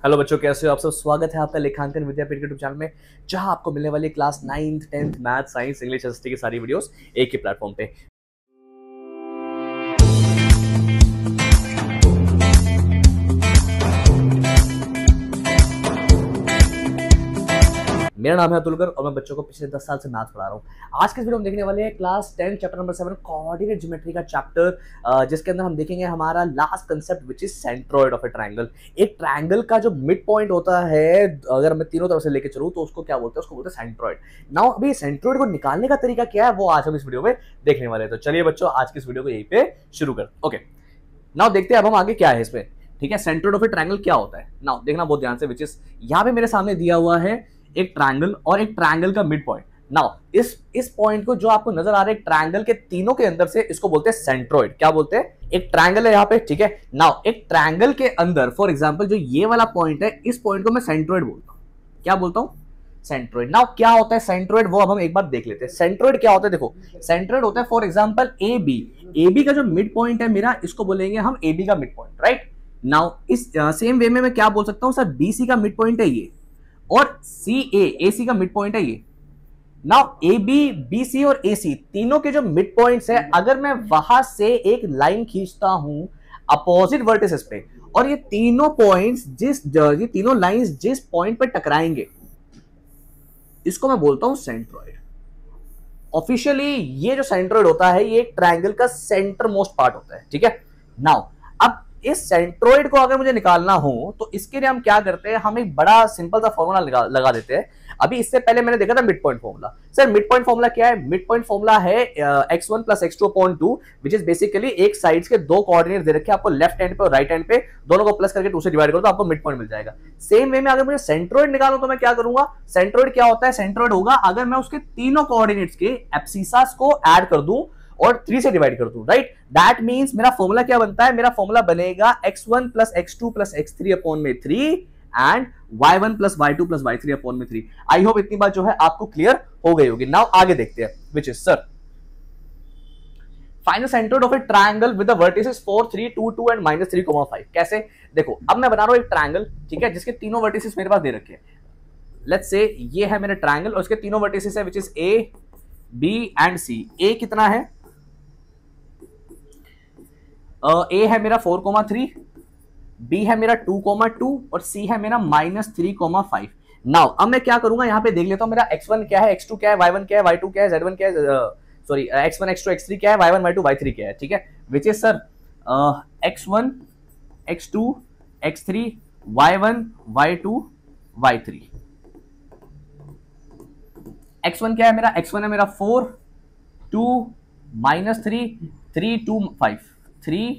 Hello बच्चों, कैसे हो आप सब। स्वागत है आपका लेखांकन विद्यापीठ के यूट्यूब चैनल में, जहां आपको मिलने वाली class 9th 10th math, science, English, SST की सारी वीडियोस एक ही प्लेटफॉर्म पे। मेरा नाम है अतुलकर और मैं बच्चों को पिछले 10 साल से मैथ पढ़ा रहा हूँ। आज के इस वीडियो में देखने वाले हैं class 10 chapter number 7 coordinate geometry का चैप्टर, जिसके अंदर हम देखेंगे हमारा last concept which is centroid of A triangle. एक ट्रायंगल का जो मिड पॉइंट होता है, अगर मैं तीनों तरफ से लेके चलूँ तो उसको क्या बोलते हैं? उसको बोलते हैं सेंट्रोइड। नाउ अभी सेंट्रोइड को निकालने का तरीका क्या है वो आज हम इस वीडियो में देखने वाले हैं। तो चलिए बच्चों, आज की इस वीडियो को यहीं पे शुरू कर। ओके, नाउ देखते हैं अब हम आगे क्या है इसमें। ठीक है, सेंट्रोइड ऑफ ए ट्रायंगल क्या होता है? नाउ देखना बहुत ध्यान से, विच इज यहाँ पे मेरे सामने दिया हुआ है एक ट्रायंगल और एक ट्रायंगल का मिड पॉइंट। नाउ इस पॉइंट को जो आपको नजर आ रहा है ट्रायंगल के तीनों के अंदर से, इसको बोलते हैं सेंट्रोइड। क्या बोलते हैं? एक ट्रायंगल है यहाँ पे, ठीक है। नाउ एक ट्रायंगल के अंदर फॉर एग्जांपल जो ये वाला पॉइंट है, इस पॉइंट को मैं सेंट्रोइड बोलता हूँ। क्या बोलता हूँ? सेंट्रोइड। नाउ क्या होता है सेंट्रोइड, वो अब हम एक बार देख लेते हैं। सेंट्रोइड क्या होता है? देखो, सेंट्रोइड होता है फॉर एग्जांपल ए बी का जो मिड पॉइंट है मेरा, इसको बोलेंगे हम ए बी का मिड पॉइंट, राइट। नाउ इस सेम वे में मैं क्या बोल सकता हूँ सर, बी सी का मिड पॉइंट है ये, और ए सी का मिड पॉइंट है ये। नाउ ए बी सी और ए सी तीनों के जो मिड पॉइंट्स है, अगर मैं वहां से एक लाइन खींचता हूं अपोजिट वर्टिसेस पे, और ये तीनों पॉइंट्स ये तीनों लाइंस जिस पॉइंट पे टकराएंगे, इसको मैं बोलता हूं सेंट्रोइड। ऑफिशियली ये जो सेंट्रोइड होता है, ये एक ट्रायंगल का सेंटर मोस्ट पार्ट होता है, ठीक है। नाउ अब इस सेंट्रोइड को अगर मुझे निकालना हो तो इसके लिए हम क्या करते हैं, हम एक बड़ा सिंपल सा फॉर्मूला लगा देते हैं। अभी इससे पहले मैंने देखा था mid point formula. Sir mid point formula क्या है? मिड पॉइंट फॉर्मूला है x1 plus x2 upon 2, which is basically एक साइड्स के दो कोऑर्डिनेट दे रखे हैं आपको, लेफ्ट हैंड पे और राइट हैंड पे, दोनों को प्लस करके 2 से डिवाइड करो तो आपको मिड पॉइंट मिल जाएगा। सेम वे में अगर मुझे सेंट्रोइड निकालूं तो मैं क्या करूंगा? सेंट्रोइड क्या होता है? सेंट्रोइड होगा अगर मैं उसके तीनों कोऑर्डिनेट्स के एब्सिसास को ऐड कर दूं और 3 से डिवाइड कर दूं, राइट। दैट मींस मेरा फॉर्मूला क्या बनता है? मेरा फॉर्मूला बनेगा x1 plus x2 plus x3 upon में 3 and y1 plus y2 plus y3 upon में 3। आई होप इतनी बात जो है आपको क्लियर हो गई होगी। नाउ आगे देखते हैं, विच is sir find the centroid of A triangle with the vertices 4 3 2 2 and -3,5। कैसे? देखो, अब मैं बना रहा हूं एक ट्रायंगल, ठीक है, जिसके तीनों वर्टिसेस मेरे पास दे रखे हैं। लेट्स से ये है मेरा ट्रायंगल और इसके तीनों वर्टिसेस है, which is a b and c। a कितना है? ए है मेरा 4,3, बी है मेरा 2,2 और सी है मेरा -3,5। नाउ अब मैं क्या करूंगा, यहां पे देख लेता हूं मेरा x1 क्या है, x2 क्या है, y1 क्या है, y2 क्या है, z1 क्या है, सॉरी x1 x2 x3 क्या है, y1 y2 y3 क्या है, ठीक है। Which is sir x1 x2 x3 y1 y2 y3। x1 क्या है मेरा? x1 है मेरा 4 2 -3 3 2 5 3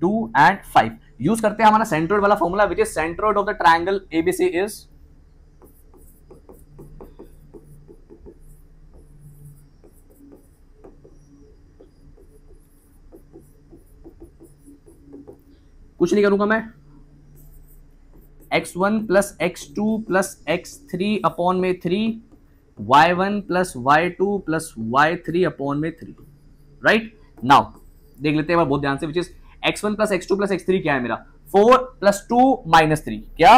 2 एंड 5। यूज करते हैं हमारा सेंट्रोइड वाला formula, which is centroid of the triangle ABC is कुछ नहीं करूंगा मैं, x1 plus x2 plus x3 upon में 3 y1 plus y2 plus y3 upon में 3, राइट। नाउ देख लेते हैं बहुत ध्यान से, which is x1 plus x2 plus x3 क्या है मेरा? 4 प्लस 2 माइनस 3। क्या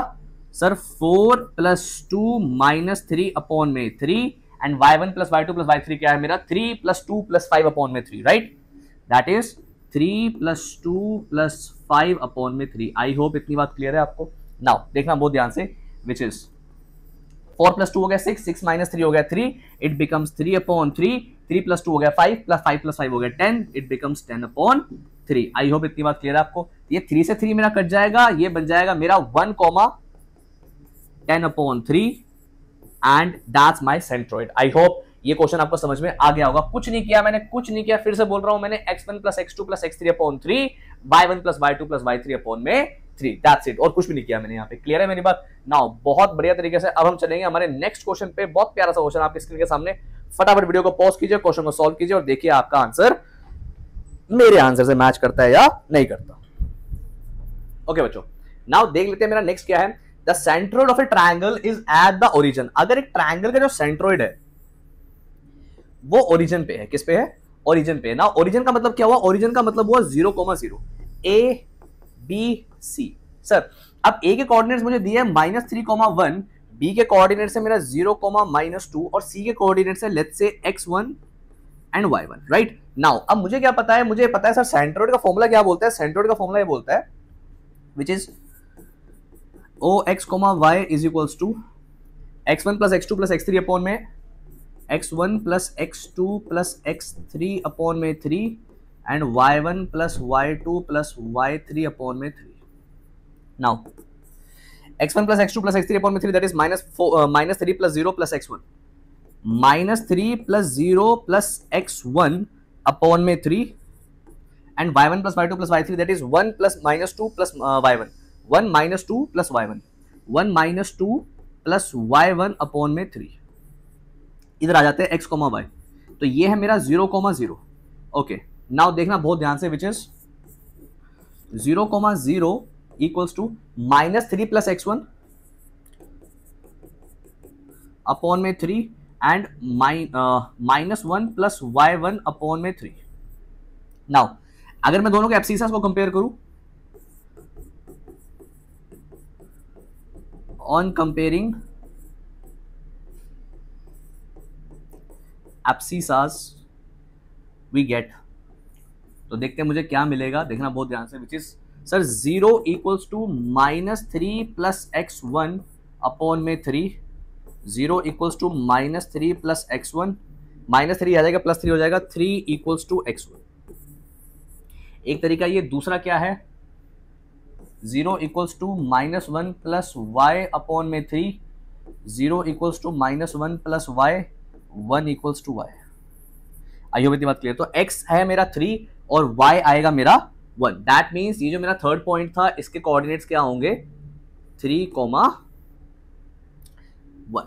सर? 4 प्लस 2 माइनस 3 अपॉन में 3 and y1 plus y2 plus y3 क्या है मेरा? 3 प्लस 2 प्लस 5 अपॉन में 3, right. That is 3 plus 2 plus 5 upon में 3। आई होप इतनी बात क्लियर है आपको। नाउ देखना बहुत ध्यान से, विच इज 4 प्लस 2 हो गया 6, 6 माइनस 3 हो गया 3, इट बिकम्स 3 अपॉन 3, 3 प्लस 2 हो गया 5 प्लस 5 प्लस 5 हो गया 10, it becomes 10 upon 3। I hope इतनी बात क्लियर है आपको। ये 3 से 3 मेरा कट जाएगा, ये बन जाएगा मेरा 1, 10 upon 3 and that's my centroid. I hope ये क्वेश्चन आपको समझ में आ गया होगा। कुछ नहीं किया मैंने, कुछ नहीं किया, फिर से बोल रहा हूं, मैंने x1 plus x2 plus x3 upon 3 y1 plus y2 plus y3 upon में 3, दैट्स इट, और कुछ भी नहीं किया मैंने यहाँ पे। क्लियर है मेरी बात? नाउ बहुत बढ़िया तरीके से अब हम चलेंगे हमारे नेक्स्ट क्वेश्चन पे। बहुत प्यारा सा क्वेश्चन आपके स्क्रीन के सामने। फटाफट वीडियो को पॉज कीजिए, क्वेश्चन को सॉल्व कीजिए और देखिए आपका आंसर मेरे आंसर से मैच करता है या नहीं करता। ओके बच्चों, नाउ देख लेते हैं मेरा नेक्स्ट क्या है। The centroid of A triangle is at the origin. अगर एक ट्रायंगल का जो सेंट्रोइड है वो ओरिजिन पे है, किस पे है? ओरिजिन पे। ना ओरिजिन का मतलब क्या हुआ? ओरिजिन का मतलब हुआ 0,0, ए बी सी, सर अब ए के कोऑर्डिनेट्स मुझे दिए -3,1, बी के कोऑर्डिनेट्स है मेरा 0,-2 और सी के कोऑर्डिनेट्स है let's say x1 and y1, right. Now अब मुझे क्या पता है, मुझे पता है सर सेंट्रोइड का फॉर्मूला क्या बोलता है, सेंट्रोइड का फॉर्मूला ये बोलता है which is OX, y is equals to x1 plus x2 plus x3 upon में x1 plus x2 plus x3 upon में 3 and y1 plus y2 plus y3 upon में 3। Now x1 plus x2 plus x3 upon में 3 that is -3 plus 0 plus x1, -3 plus 0 plus x1 upon में 3 and y1 plus y2 plus y3 that is 1 plus -2 plus y1, 1 -2 plus y1, 1 -2 plus y1 upon में 3। इधर आ जाते हैं x, y, तो ये है मेरा 0,0। ओके नाउ देखना बहुत ध्यान से, which is 0,0 equals to -3 plus x1 upon में 3 एंड -1 प्लस y1 अपॉन में 3। नाउ अगर मैं दोनों के एब्सिसस को कंपेयर करूं, ऑन कंपेयरिंग एब्सिसस वी गेट, तो देखते हैं मुझे क्या मिलेगा, देखना बहुत ध्यान से, which is sir 0 equals to -3 plus x1 upon में 3, 0 इक्वल्स टू -3 प्लस x1, -3 आ जाएगा प्लस 3 हो जाएगा, 3 इक्वल्स टू x1। एक तरीका ये, दूसरा क्या है, 0 equals to -1 plus y upon में 3, 0 equals to -1 plus y, 1 equals to y। I hope इतनी बात क्लियर। तो x है मेरा 3 और y आएगा मेरा 1, दैट मीन्स ये जो मेरा थर्ड पॉइंट था इसके कोऑर्डिनेट्स क्या होंगे, 3,1।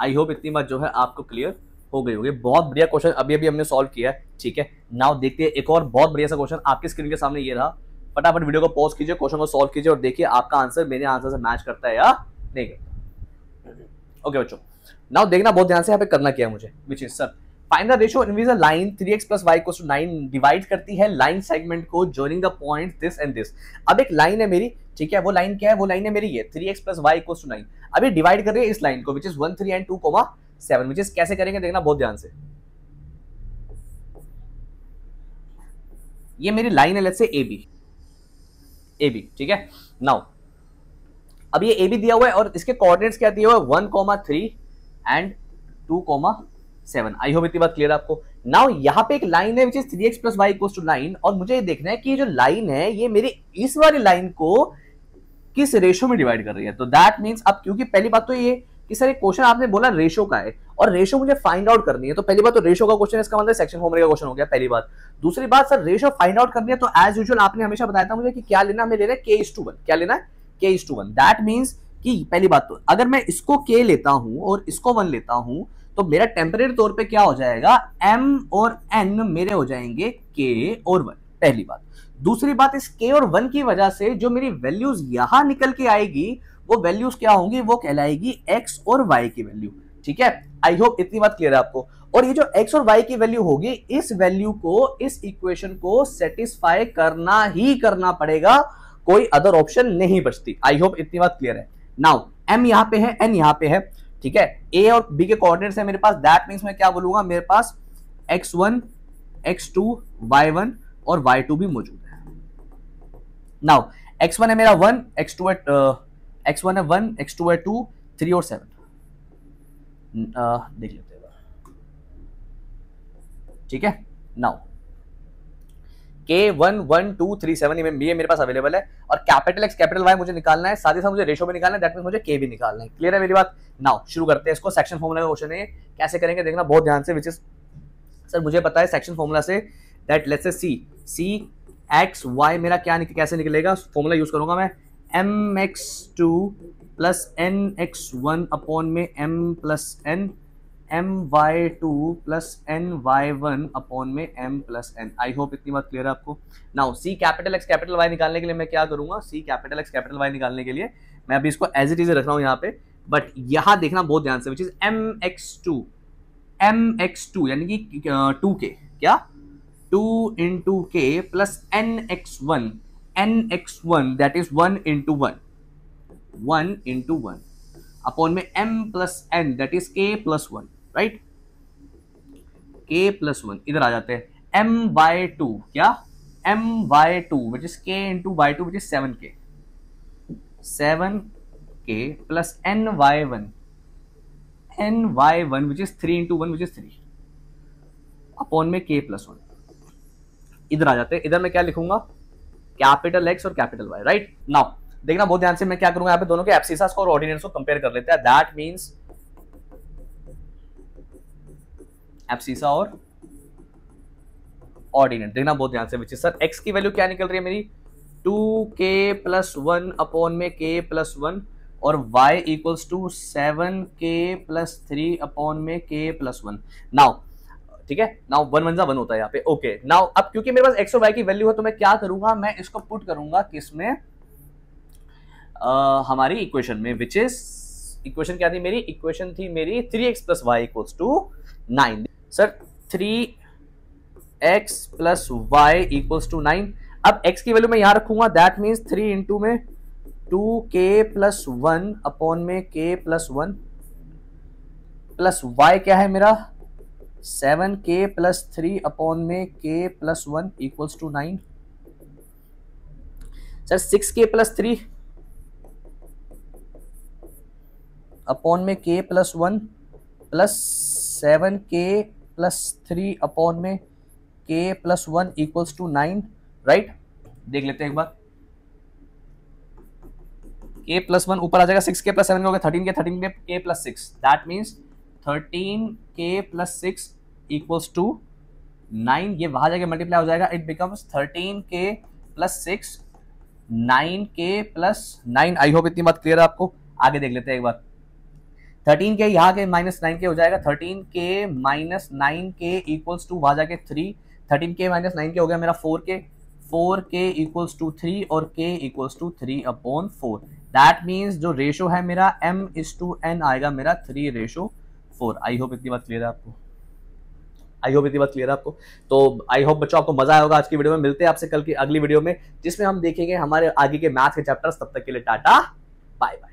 आई होप इतनी बात जो है आपको क्लियर हो गई होगी। बहुत बढ़िया क्वेश्चन अभी अभी हमने सॉल्व किया है, ठीक है। नाउ देखते हैं एक और बहुत बढ़िया सा क्वेश्चन आपकी स्क्रीन के सामने ये रहा। फटाफट वीडियो को पॉज कीजिए, क्वेश्चन को सॉल्व कीजिए और देखिए आपका आंसर मेरे आंसर से मैच करता है या नहीं करता। ओके बच्चों, नाउ देखना बहुत ध्यान से, यहाँ पे करना क्या है मुझे, which is sir find the ratio in which a line 3x plus y equals to 9 divide करती है लाइन सेगमेंट को joining the points this and this. अब एक लाइन है मेरी, ठीक है, वो लाइन क्या है, वो लाइन है मेरी ये 3x plus y equals to 9। अब ये डिवाइड कर रही है इस लाइन को which is 1, 3 and 2,7, which is कैसे करेंगे देखना बहुत ध्यान से। ये मेरी लाइन है लेट्स से AB, ठीक है। नाउ अब ये AB दिया हुआ है और इसके कोऑर्डिनेट्स क्या दिए हुए हैं, 1,3 एंड 2,7। आई होप इतनी बात क्लियर है आपको। नाउ यहाँ पे एक लाइन है which is 3x plus y equals to 9 और मुझे ये देखना है कि ये जो लाइन है ये मेरी इस वाली लाइन को किस रेशो में डिवाइड कर रही है। तो दैट मींस अब क्योंकि पहली बात तो ये कि सर एक क्वेश्चन आपने बोला रेशो का है और रेशो मुझे फाइंड आउट करनी है, तो पहली बात तो रेशो का क्वेश्चन है, इसका मतलब सेक्शन फॉर्मूला का क्वेश्चन हो गया पहली बात। दूसरी बात सर रेशो फाइंड आउट करनी है तो एज यूजुअल आपने हमेशा बताया था मुझे कि क्या लेना, हमें लेना है k:1। क्या लेना है, k:1। दैट मींस कि पहली बात तो अगर मैं इसको k लेता हूं और इसको 1 लेता हूं तो मेरा टेम्परेरी तौर पे क्या हो जाएगा, m और n मेरे हो जाएंगे k और 1, पहली बात। दूसरी बात इस k और 1 की वजह से जो मेरी वैल्यूज यहां निकल के आएगी वो वैल्यूज क्या होंगी, वो कहलाएगी x और y की वैल्यू, ठीक है। आई होप इतनी बात क्लियर है आपको। और ये जो x और y की वैल्यू होगी, इस वैल्यू को, इस इक्वेशन को सेटिस्फाई करना ही करना पड़ेगा, कोई अदर ऑप्शन नहीं बचती। आई होप इतनी बात क्लियर है। नाउ m यहां पे है, n यहां पे है, ठीक है। a और b के कोऑर्डिनेट्स है मेरे पास, दैट मींस मैं क्या बोलूंगा, मेरे पास x1, x2, y1 और y2 भी मौजूद है। नाउ x1 है मेरा 1, x1 है 1, x2 है 2, 3 और 7 देख लेते हैं, ठीक है। नाउ k1, 1, 2, 3, 7 ये मेरे पास अवेलेबल है और कैपिटल x कैपिटल y मुझे निकालना है, साथ ही साथ मुझे रेशो भी निकालना है, दैट मींस मुझे k भी निकालना है। क्लियर है मेरी बात। नाउ शुरू करते हैं इसको। सेक्शन फॉर्मूला का क्वेश्चन है, कैसे करेंगे देखना बहुत ध्यान से, विच इज सर मुझे पता है section formula say that let's say c x y मेरा क्या कैसे निकलेगा, फॉर्मूला यूज करूंगा मैं, mx2 प्लस nx1 अपॉन में m plus n, my2 plus ny1 upon में m प्लस n। आई होप इतनी बात क्लियर है आपको। Now c capital x capital y निकालने के लिए मैं क्या करूंगा, c capital x capital y निकालने के लिए मैं अभी इसको एज इट इज रख रहा हूं यहाँ पे, बट यहां देखना बहुत ध्यान से, विच इज mx2 यानी कि 2k, क्या 2 into k plus nx1 nx1 that is 1 into 1 upon में m plus n that is k plus 1, right, k plus 1 इधर आ जाते हैं m by 2, क्या m by 2 which is k into by 2 which is 7k plus n by 1 which is 3 into 1 which is 3 upon में k plus 1 इधर आ जाते हैं। इधर मैं क्या लिखूंगा, कैपिटल X और कैपिटल Y, राइट। नाउ देखना बहुत ध्यान से, मैं क्या करूंगा यहाँ पे दोनों के एब्सिसास को और ऑर्डिनेट्स को कंपेयर कर लेते हैं। दैट मींस एब्सिसा और ऑर्डिनेट, देखना बहुत ध्यान से, विच इज सर x की वैल्यू क्या निकल रही है मेरी 2k plus 1 अपॉन में k plus 1 और y equals to 7k plus 3 upon में k plus 1। नाउ ठीक है, नाउ 1 1 1 होता है यहाँ पे, ओके। नाउ अब क्योंकि मेरे पास x और y की वैल्यू है तो मैं क्या करूंगा, मैं इसको पुट करूंगा किसमें, हमारी इक्वेशन में, विच इज इक्वेशन क्या थी मेरी, इक्वेशन थी मेरी 3x plus y equals to 9। Sir 3x plus y equals to 9। अब x की वैल्यू मैं यहां रखूंगा, दैट मीन्स 3 इंटू में 2k plus 1 अपॉन में k plus 1 प्लस y क्या है मेरा 7k plus 3 अपॉन में k plus 1 equals to 9। Sir 6k plus 3 upon में k plus 1 plus 7k plus 3 upon में k plus 1 equals to 9, right. देख लेते हैं एक बार, k plus 1 ऊपर आ जाएगा, 6k plus 7 हो गया 13k k plus 6, that means 13k plus 6 equals to 9। ये वहां जाके मल्टीप्लाई हो जाएगा, it becomes 13k plus 6 9k plus 9। I hope इतनी बात क्लियर है आपको। आगे देख लेते हैं एक बार, 13k यहाँ के माइनस 9k हो जाएगा, 13k minus 9k equals to वहां जाके 3, 13k माइनस 9k हो गया मेरा 4k इक्वल्स टू 3 और k equals to 3 upon 4। That means जो रेशो है मेरा m/n आएगा मेरा 3/4। आई होप इतनी बात क्लियर है आपको, तो आई होप बच्चों आपको मजा आया होगा आज की वीडियो में। मिलते हैं आपसे कल की अगली वीडियो में, जिसमें हम देखेंगे हमारे आगे के मैथ्स के चैप्टर्स। तब तक के लिए टाटा बाय बाय।